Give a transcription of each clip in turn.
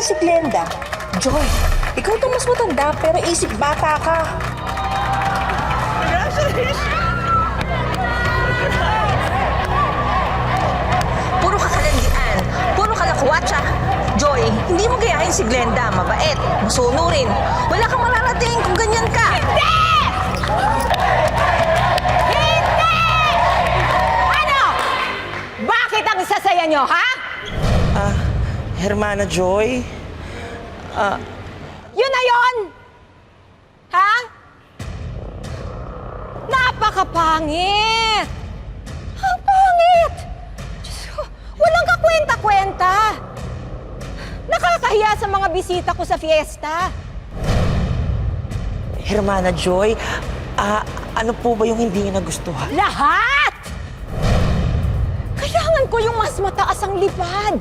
si Glenda. Joy, ikaw itong mas matanda pero isip bata ka. Puro kakalandian, puro kalakwatsa. Joy, hindi mo gayahin si Glenda. Mabait, masunurin. Wala kang mararating kung ganyan ka. Hindi! Hindi! Ano? Bakit ang sasaya nyo, ha? Hermana Joy? Yun na yun! Ha? Napakapangit! Ang pangit! Diyos ko, walang kakwenta-kwenta! Nakakahiya sa mga bisita ko sa fiesta. Hermana Joy, ano po ba yung hindi niyo nagustuhan? Lahat! Kailangan ko yung mas mataas ang lipad.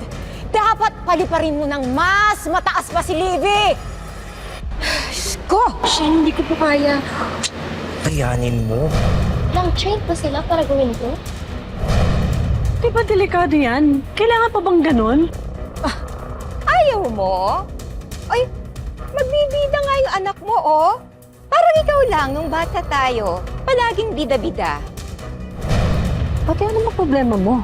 Dapat paliparin mo ng mas mataas pa si Livy. Diyos ko! Shane, hindi ko po kaya. Kayanin mo. Lang train pa sila para gawin ko? Di ba delikado yan? Kailangan pa bang ganun? Ayaw mo? Ay, magbibida nga yung anak mo, oh. Parang ikaw lang nung bata tayo. Palaging bida-bida. Pati ano namang problema mo?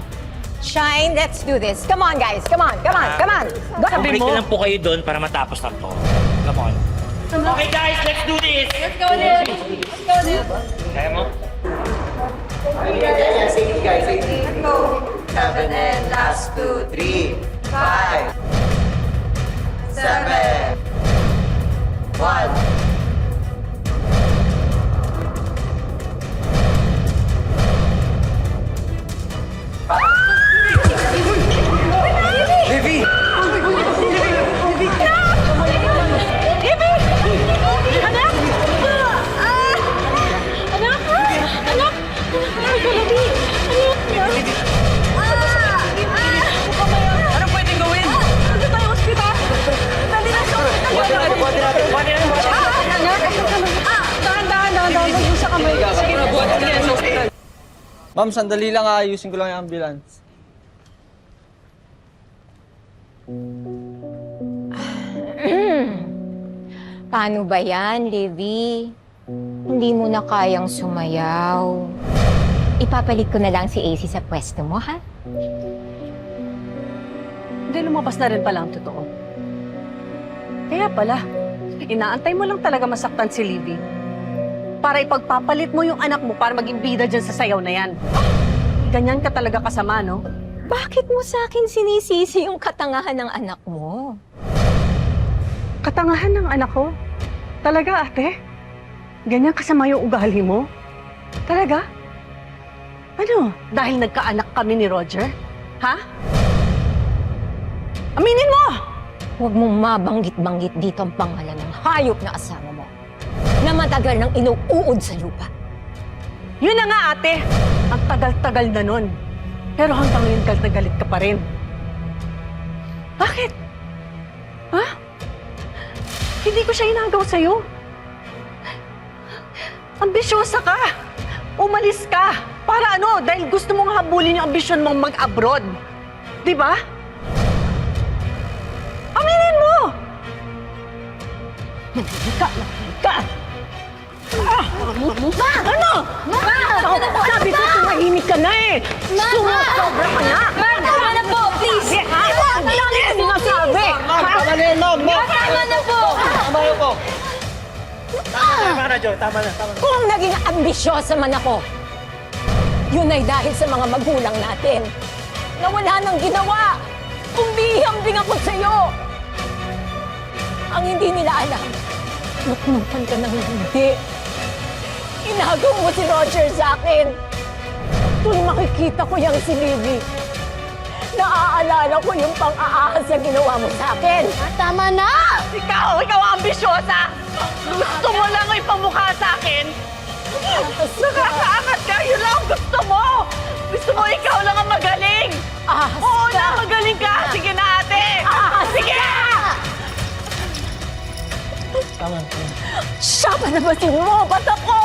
Shine, let's do this. Come on, guys. Come on, come on, come on. Go. Sabi Break mo? na lang po kayo doon para matapos na to. Come on. Okay guys, let's do this! Let's go Kaya mo? Ma'am, sandali lang, ayusin ko lang yung ambulance. Paano ba yan, Livy? Hindi mo na kayang sumayaw. Ipapalit ko na lang si AC sa pwesto mo, ha? Hindi, lumabas na rin pala ang totoo. Kaya pala, inaantay mo lang talaga masaktan si Livy. Para ipagpapalit mo yung anak mo para maging bida dyan sa sayaw na yan. Ganyan ka talaga kasama, no? Bakit mo sa akin sinisisi yung katangahan ng anak mo? Katangahan ng anak ko? Talaga, ate? Ganyan kasama yung ugali mo? Talaga? Ano? Dahil nagkaanak kami ni Roger? Ha? Aminin mo! Huwag mong mabanggit-banggit dito ang pangalan ng hayop na asawa mo na matagal nang inuuod sa lupa. Yun na nga, ate. Ang tagal-tagal na nun. Pero hanggang ngayon galit na galit ka pa rin. Bakit? Ha? Hindi ko siya inagaw sa'yo. Ambisyosa ka. Umalis ka. Para ano? Dahil gusto mong habulin yung ambisyon mong mag-abroad. Di ba? Aminin mo! Ka! Ma! Ano? Sabi ko, tumahimik ka na eh! Sumusobra ka na! Ma, tama na po, please! Ang dami ka sinasabi! Tama na yun, ma'am! Tama na po! Tama yun po! Tama na, Joy. Tama na. Kung naging ambisyosa man ako, yun ay dahil sa mga magulang natin na wala nang ginawa. Umihambing ako sa'yo. Ang hindi nila alam, nuknukan ka ng hindi. Inagaw mo si Roger sa akin. Tuwing makikita ko yung si Livy, naaalala ko yung pang-aahas na ginawa mo sa akin. Tama na! Ikaw ang ambisyosa! Gusto mo lang ipamukha sa akin? Nakakaangat ka! Yun lang ang gusto mo! Gusto mo ikaw lang ang magaling! Ahas Oo ka. na, magaling ka! Sige na, ate! Ahas Sige! Siya pa naman mo, ba't ako?